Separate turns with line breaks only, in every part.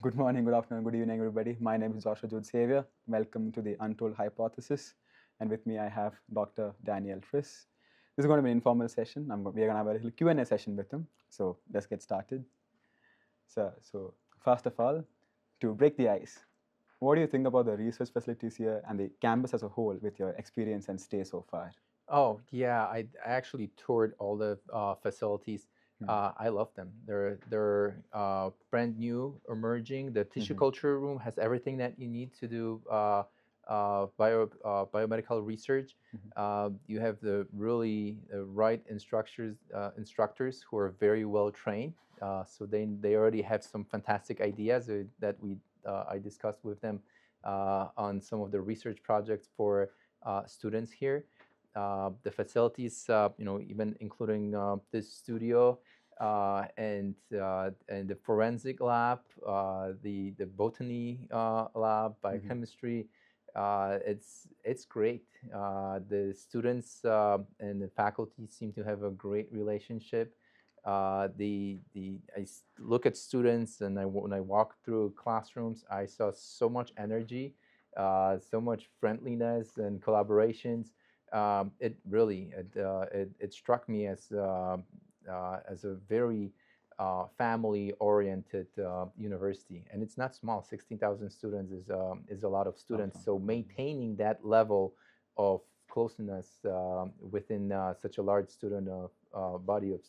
Good morning, good afternoon, good evening, everybody. My name is Joshua Jude Xavier. Welcome to the Untold Hypothesis. And with me, I have Dr. Daniel Triss. This is going to be an informal session. We're going to have a little Q&A session with him. So let's get started. So first of all, to break the ice, what do you think about the research facilities here and the campus as a whole with your experience and stay so far?
Oh, yeah, I actually toured all the facilities. I love them. They're brand new, emerging. The tissue culture room has everything that you need to do biomedical research. You have the really right instructors who are very well trained. So they already have some fantastic ideas that I discussed with them on some of the research projects for students here. The facilities, even including this studio and the forensic lab, the botany lab, biochemistry. It's great. The students and the faculty seem to have a great relationship. Look at students, and when I walk through classrooms, I saw so much energy, so much friendliness and collaborations. It struck me as a very family-oriented university, and it's not small. 16,000 students is a lot of students. So maintaining that level of closeness within such a large student body of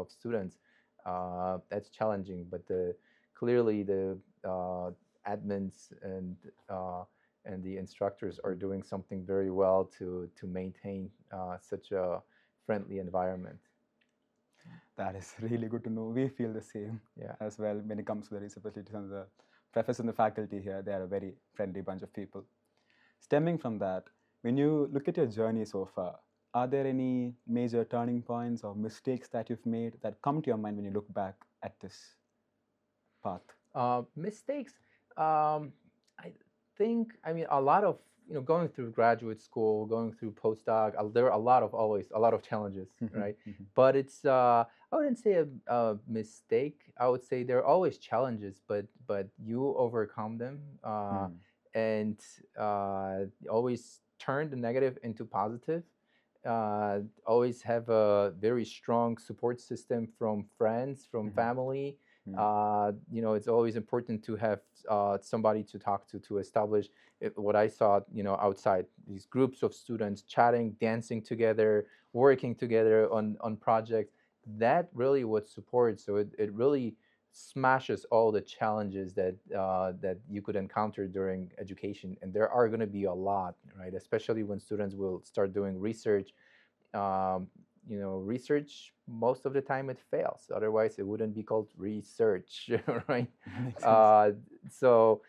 students, that's challenging. But clearly the admins and the instructors are doing something very well to maintain such a friendly environment.
That is really good to know. We feel the same as well when it comes to the research facilities and the professors and the faculty here. They are a very friendly bunch of people. Stemming from that, when you look at your journey so far, are there any major turning points or mistakes that you've made that come to your mind when you look back at this path?
Mistakes. I think, a lot of, going through graduate school, going through postdoc, there are always a lot of challenges, right? But it's, I wouldn't say a mistake. I would say there are always challenges, but you overcome them and always turn the negative into positive. Always have a very strong support system from friends, from family. It's always important to have somebody to talk to establish what I saw, outside these groups of students chatting, dancing together, working together on projects. That really what supports. So it really smashes all the challenges that you could encounter during education, and there are going to be a lot, right? Especially when students will start doing research. um, Research, most of the time it fails. Otherwise, it wouldn't be called research, right?
Makes sense.
So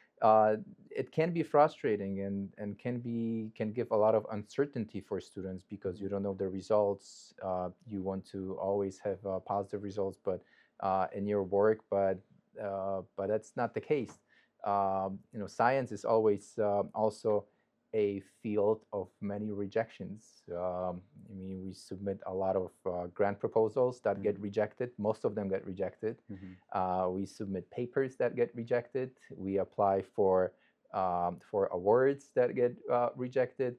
it can be frustrating and can give a lot of uncertainty for students because you don't know the results. You want to always have positive results, but in your work, but that's not the case. Science is always also a field of many rejections. We submit a lot of grant proposals that get rejected. Most of them get rejected. We submit papers that get rejected. We apply for awards that get rejected.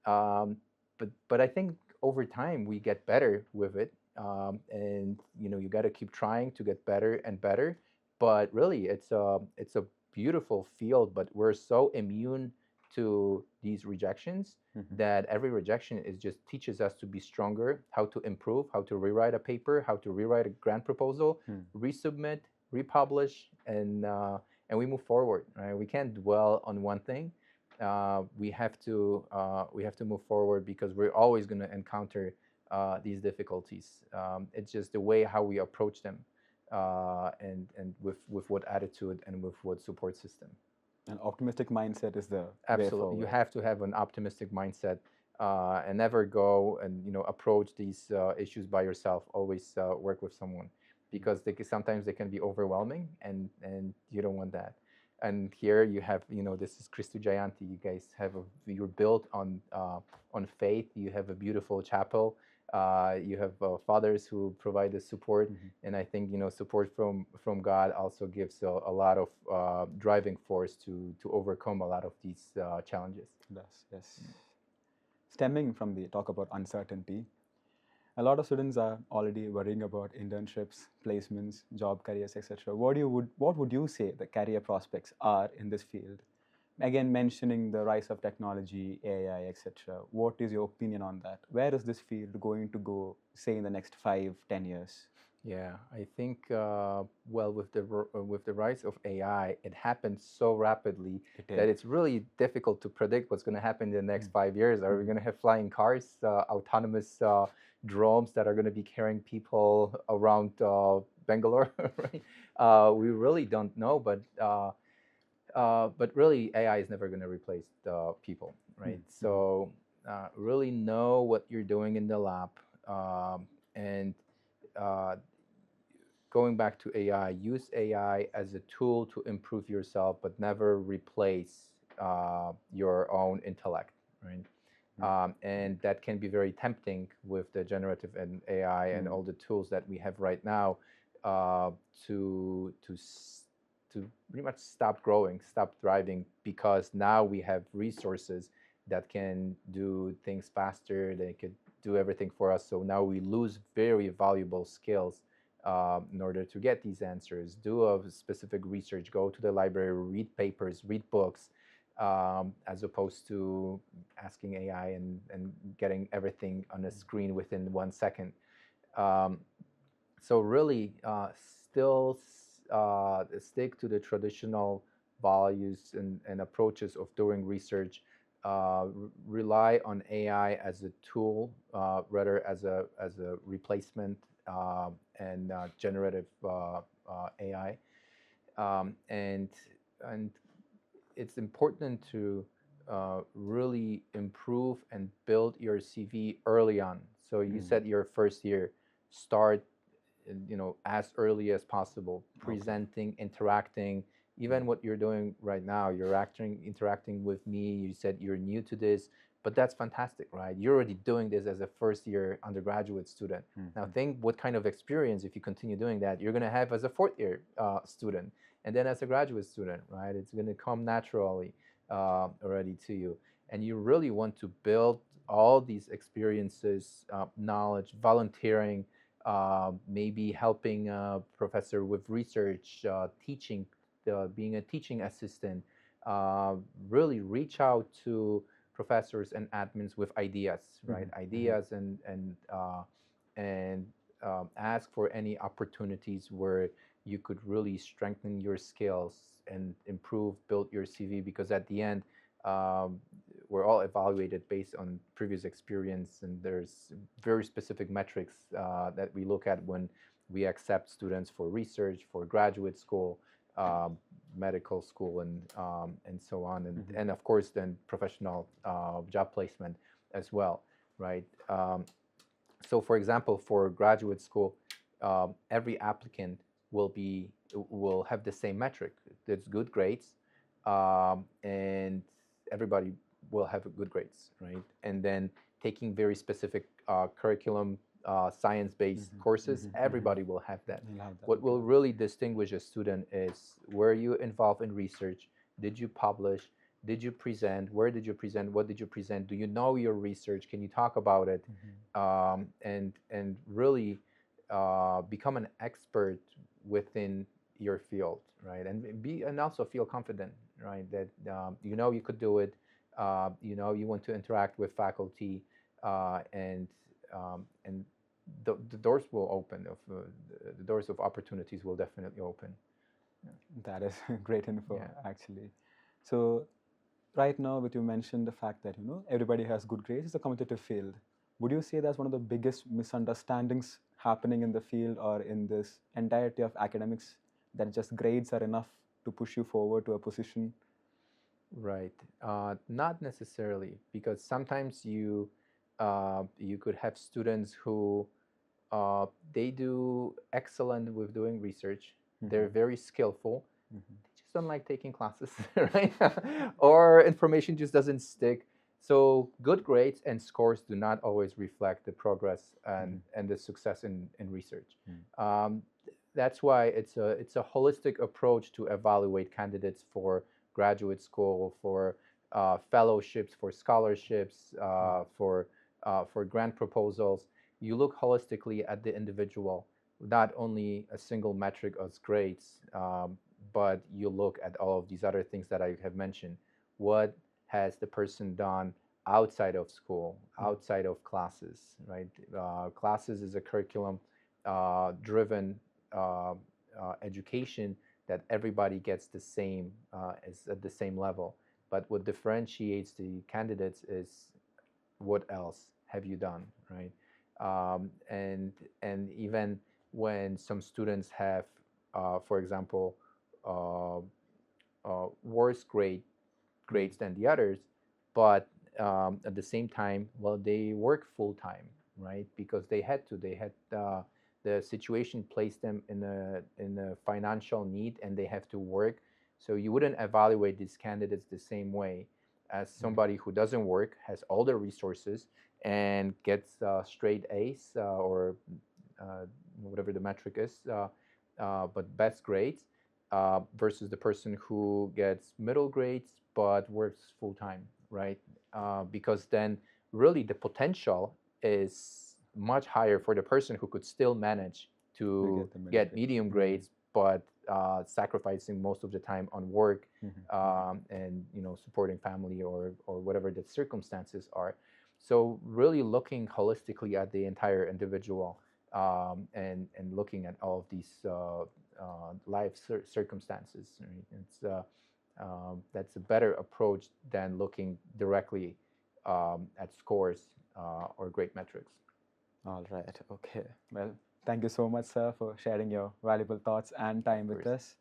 But I think over time we get better with it, and you got to keep trying to get better and better. But really, it's a beautiful field. But we're so immune to these rejections that every rejection is just teaches us to be stronger, how to improve, how to rewrite a paper, how to rewrite a grant proposal, resubmit, republish, and we move forward. Right? We can't dwell on one thing. We have to move forward because we're always going to encounter these difficulties. It's just the way how we approach them, and with what attitude and with what support system.
An optimistic mindset is the way
Absolutely,
forward.
you have to have an optimistic mindset, and never go and approach these issues by yourself. Always work with someone, because sometimes they can be overwhelming, and you don't want that. And here you have, this is Kristu Jayanti. You guys have you're built on faith. You have a beautiful chapel. You have fathers who provide the support,
Mhm.
and I think support from God also gives a lot of driving force to overcome a lot of these challenges.
It does, yes. Stemming from the talk about uncertainty, a lot of students are already worrying about internships, placements, job careers, etc. What would you say the career prospects are in this field? Again, mentioning the rise of technology, AI, etc. What is your opinion on that? Where is this field going to go, say, in the next 5, 10 years?
Yeah, I think well, with the rise of AI, it happened so rapidly
It
that
did.
it's really difficult to predict what's going to happen in the next 5 years. Are we going to have flying cars, autonomous drones that are going to be carrying people around Bangalore? Right? We really don't know, but really, AI is never going to replace the people, right? So really know what you're doing in the lab, and uh, going back to AI, use AI as a tool to improve yourself, but never replace your own intellect, right? And that can be very tempting with the generative and AI and all the tools that we have right now uh, to to s- to pretty much stop growing, stop thriving, because now we have resources that can do things faster. They could do everything for us. So now we lose very valuable skills in order to get these answers. Do a specific research, go to the library, read papers, read books, as opposed to asking AI and getting everything on a screen within 1 second. Um, so really, still stick to the traditional values and approaches of doing research. Rely on AI as a tool rather as a replacement, and generative AI, and and it's important to really improve and build your CV early on. So you said your first year, start as early as possible, presenting, interacting. Even what you're doing right now, you're interacting with me. You said you're new to this, but that's fantastic, right? You're already doing this as a first year undergraduate student. Now think what kind of experience, if you continue doing that, you're going to have as a fourth year student, and then as a graduate student, right? It's going to come naturally already to you, and you really want to build all these experiences, knowledge, volunteering, maybe helping a professor with research, teaching, being a teaching assistant. Really reach out to professors and admins with ideas, right? Ideas, and ask for any opportunities where you could really strengthen your skills and improve, build your CV, because at the end, um, we're all evaluated based on previous experience, and there's very specific metrics that we look at when we accept students for research, for graduate school, medical school, and so on, and of course then professional job placement as well, right? So for example, for graduate school, every applicant will have the same metric. There's good grades, and everybody will have good grades, right? And then taking very specific curriculum, science-based courses, everybody will have that.
You'll have that,
What will
okay.
really distinguish a student is, were you involved in research? Did you publish? Did you present? Where did you present? What did you present? Do you know your research? Can you talk about it? And really become an expert within your field, right? And also feel confident, right? That you could do it. You want to interact with faculty, and the doors will open. The doors of opportunities will definitely open.
That is great info,
Yeah.
actually. So right now, with you mentioned the fact that everybody has good grades, it's a competitive field. Would you say that's one of the biggest misunderstandings happening in the field or in this entirety of academics, that just grades are enough to push you forward to a position?
Right. Not necessarily, because sometimes you could have students who they do excellent with doing research. They're very skillful. They just don't like taking classes, right? Or information just doesn't stick. So good grades and scores do not always reflect the progress and the success in research. That's why it's a holistic approach to evaluate candidates for graduate school, for fellowships, for scholarships, for grant proposals. You look holistically at the individual, not only a single metric as grades, but you look at all of these other things that I have mentioned. What has the person done outside of school, outside of classes, right? Classes is a curriculum driven education that everybody gets the same, is at the same level. But what differentiates the candidates is what else have you done, right? And even when some students have, for example, worse grades than the others, but at the same time, well, they work full time, right? Because they had to. They had the situation placed them in a financial need, and they have to work. So you wouldn't evaluate these candidates the same way as somebody who doesn't work, has all the resources, and gets straight A's or whatever the metric is, but best grades, versus the person who gets middle grades but works full time, right? Because then really the potential is much higher for the person who could still manage to get medium grades, but sacrificing most of the time on work and supporting family or whatever the circumstances are. So really looking holistically at the entire individual and looking at all of these life circumstances. Right? It's that's a better approach than looking directly at scores or grade metrics.
All right. Okay. Well, thank you so much, sir, for sharing your valuable thoughts and time with us.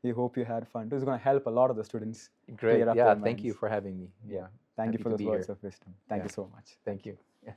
We hope you had fun. This is going to help a lot of the students.
Great. Yeah. Thank you for having me. Yeah.
Thank you for those words of wisdom. Thank you so much.
Thank you. Yeah.